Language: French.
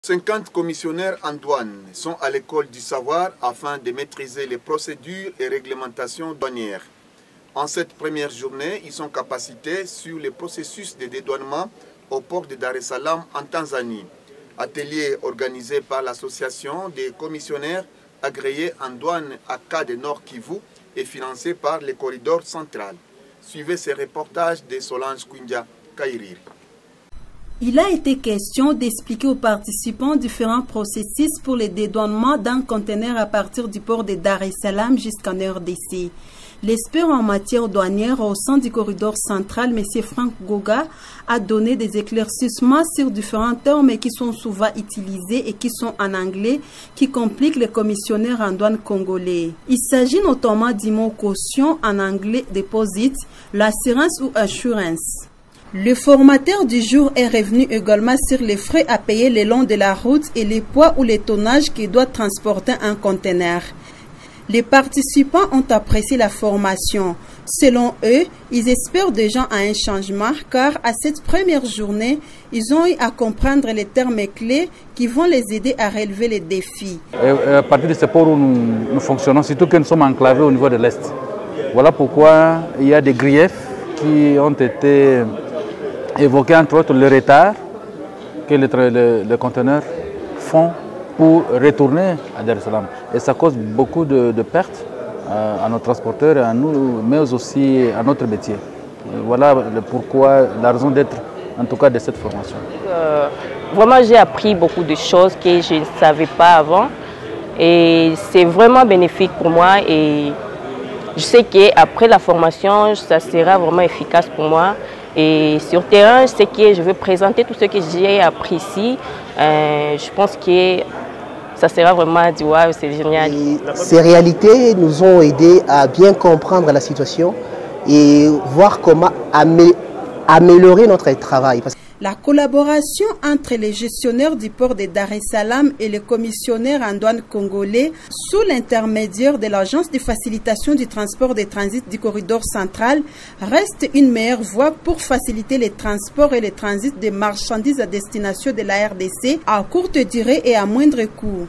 50 commissionnaires en douane sont à l'école du savoir afin de maîtriser les procédures et réglementations douanières. En cette première journée, ils sont capacités sur les processus de dédouanement au port de Dar es Salaam en Tanzanie. Atelier organisé par l'association des commissionnaires agréés en douane à Cas de Nord Kivu et financé par le corridor central. Suivez ces reportages de Solange Kwindia Kairiri. Il a été question d'expliquer aux participants différents processus pour le dédouanement d'un conteneur à partir du port de Dar es Salaam jusqu'en RDC. L'expert en matière douanière au sein du corridor central, M. Franck Goga, a donné des éclaircissements sur différents termes qui sont souvent utilisés et qui sont en anglais, qui compliquent les commissionnaires en douane congolais. Il s'agit notamment du mot caution en anglais deposit, l'assurance ou assurance. Le formateur du jour est revenu également sur les frais à payer le long de la route et les poids ou les tonnages qui doit transporter un conteneur. Les participants ont apprécié la formation. Selon eux, ils espèrent déjà un changement car à cette première journée, ils ont eu à comprendre les termes clés qui vont les aider à relever les défis. À partir de ce port où nous fonctionnons, surtout que nous sommes enclavés au niveau de l'Est. Voilà pourquoi il y a des griefs qui ont été évoqués, entre autres le retard que les conteneurs font pour retourner à Dar es Salaam. Et ça cause beaucoup de pertes à nos transporteurs et à nous, mais aussi à notre métier. Voilà pourquoi la raison d'être, en tout cas, de cette formation. Vraiment, j'ai appris beaucoup de choses que je ne savais pas avant. Et c'est vraiment bénéfique pour moi. Et je sais qu'après la formation, ça sera vraiment efficace pour moi. Et sur terrain, je sais que je vais présenter tout ce que j'ai appris ici. Je pense que ça sera vraiment du waouh, c'est génial. Et ces réalités nous ont aidés à bien comprendre la situation et voir comment améliorer notre travail. La collaboration entre les gestionnaires du port de Dar es Salaam et les commissionnaires en douane congolais, sous l'intermédiaire de l'Agence de facilitation du transport des transits du corridor central, reste une meilleure voie pour faciliter les transports et les transits des marchandises à destination de la RDC à courte durée et à moindre coût.